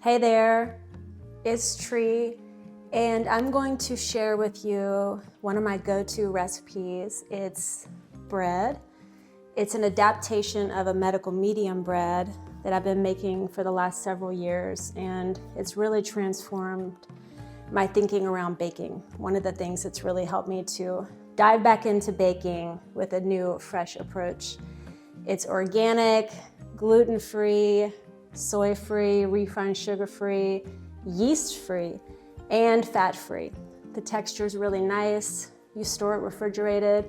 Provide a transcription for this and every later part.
Hey there, it's Tree, and I'm going to share with you one of my go-to recipes. It's bread. It's an adaptation of a medical medium bread that I've been making for the last several years, and it's really transformed my thinking around baking. One of the things that's really helped me to dive back into baking with a new, fresh approach. It's organic, gluten-free, soy-free, refined sugar-free, yeast-free, and fat-free. The texture is really nice. You store it refrigerated.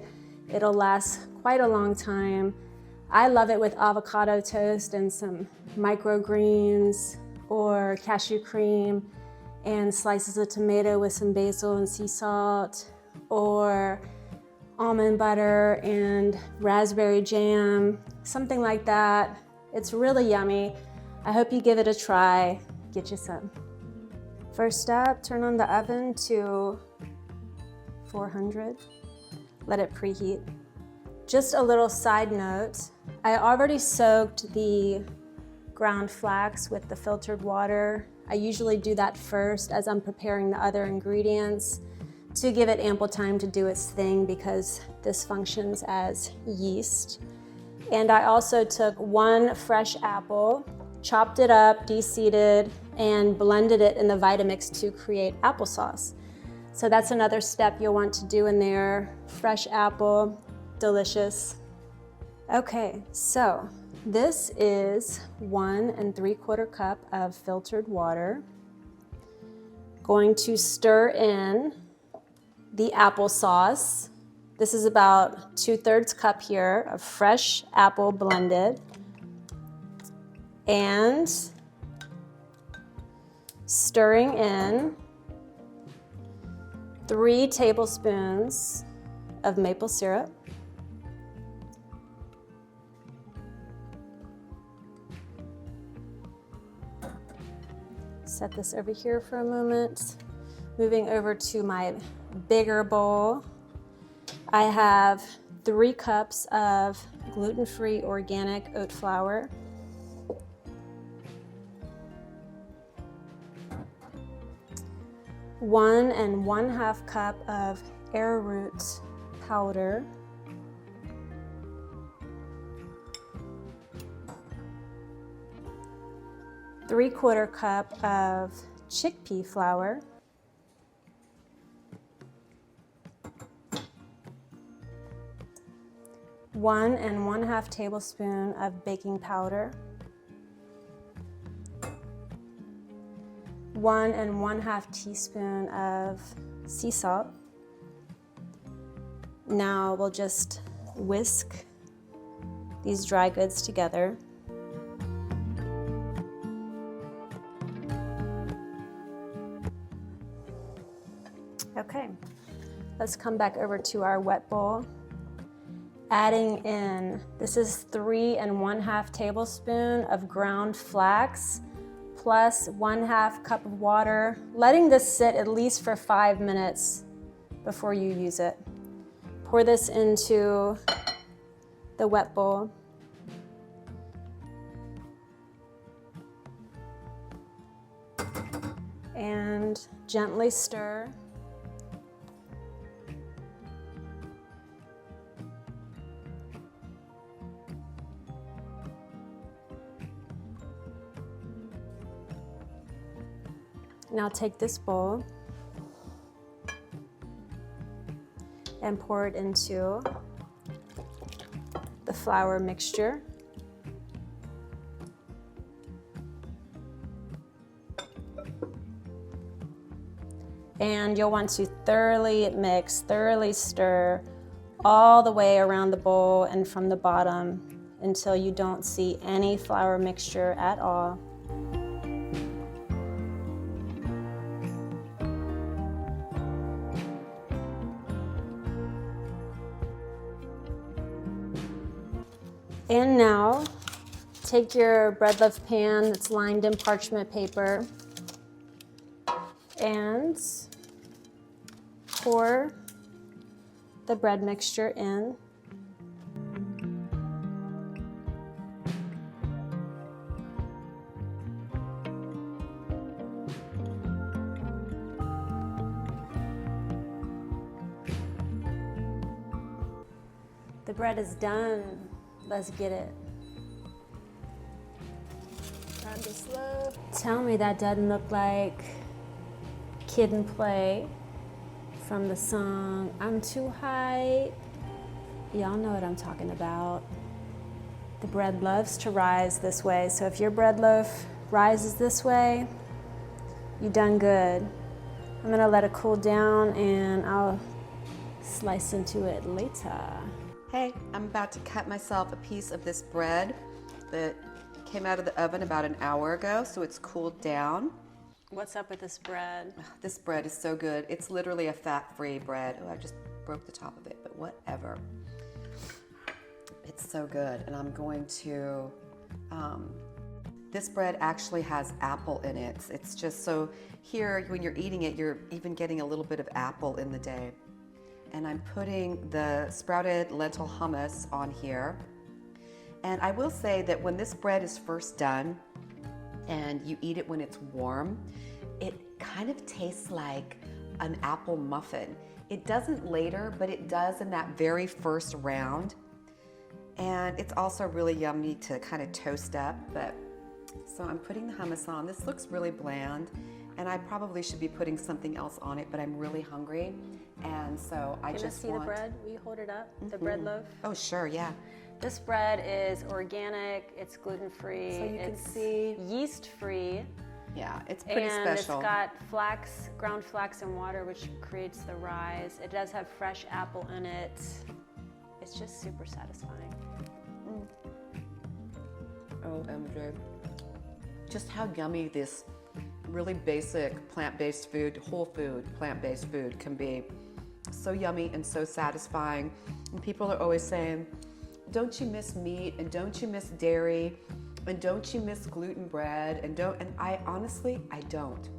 It'll last quite a long time. I love it with avocado toast and some microgreens or cashew cream and slices of tomato with some basil and sea salt, or almond butter and raspberry jam, something like that. It's really yummy. I hope you give it a try. Get you some. First up, turn on the oven to 400. Let it preheat. Just a little side note, I already soaked the ground flax with the filtered water. I usually do that first as I'm preparing the other ingredients to give it ample time to do its thing, because this functions as yeast. And I also took one fresh apple, chopped it up, de-seeded, and blended it in the Vitamix to create applesauce. So that's another step you'll want to do in there. Fresh apple, delicious. Okay, so this is 1 3/4 cup of filtered water. Going to stir in the applesauce. This is about 2/3 cup here of fresh apple blended. And stirring in 3 tablespoons of maple syrup. Set this over here for a moment. Moving over to my bigger bowl, I have 3 cups of gluten-free organic oat flour. One and 1/2 cup of arrowroot powder. Three-quarter cup of chickpea flour. One and 1/2 tablespoon of baking powder. 1 and 1/2 teaspoon of sea salt. Now we'll just whisk these dry goods together. Okay, let's come back over to our wet bowl. Adding in, this is 3 and 1/2 tablespoon of ground flax, plus 1/2 cup of water, letting this sit at least for 5 minutes before you use it. Pour this into the wet bowl. And gently stir. Now take this bowl and pour it into the flour mixture. And you'll want to thoroughly mix, thoroughly stir all the way around the bowl and from the bottom until you don't see any flour mixture at all. And now, take your bread loaf pan that's lined in parchment paper and pour the bread mixture in. The bread is done. Let's get it. Time to slow. Tell me that doesn't look like Kid and Play from the song I'm Too High. Y'all know what I'm talking about. The bread loves to rise this way, so if your bread loaf rises this way, you done good. I'm gonna let it cool down and I'll slice into it later. Hey, I'm about to cut myself a piece of this bread that came out of the oven about an hour ago, so it's cooled down. What's up with this bread? This bread is so good. It's literally a fat-free bread. Oh, I just broke the top of it, but whatever. It's so good, and I'm going to, this bread actually has apple in it. It's just so, here, when you're eating it, you're even getting a little bit of apple in the day. And I'm putting the sprouted lentil hummus on here. And I will say that when this bread is first done, and you eat it when it's warm, it kind of tastes like an apple muffin. It doesn't later, but it does in that very first round. And it's also really yummy to kind of toast up. But so I'm putting the hummus on. This looks really bland, and I probably should be putting something else on it, but I'm really hungry. And so I just see want... the bread? Will you hold it up? The bread loaf? Oh, sure, yeah. This bread is organic, it's gluten-free, So you can it's see... yeast-free. Yeah, it's pretty and special. It's got flax, ground flax and water, which creates the rise. It does have fresh apple in it. It's just super satisfying. OMG. Just how yummy this really basic plant-based food, whole food, plant-based food can be. So yummy and so satisfying. And people are always saying, don't you miss meat, and don't you miss dairy, and don't you miss gluten bread, and I honestly, I don't.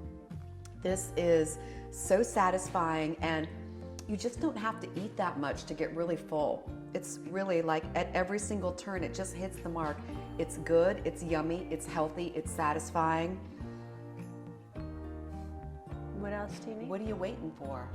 This is so satisfying, and you just don't have to eat that much to get really full. It's really like at every single turn, it just hits the mark. It's good, it's yummy, it's healthy, it's satisfying. What else, Teeny? What are you waiting for?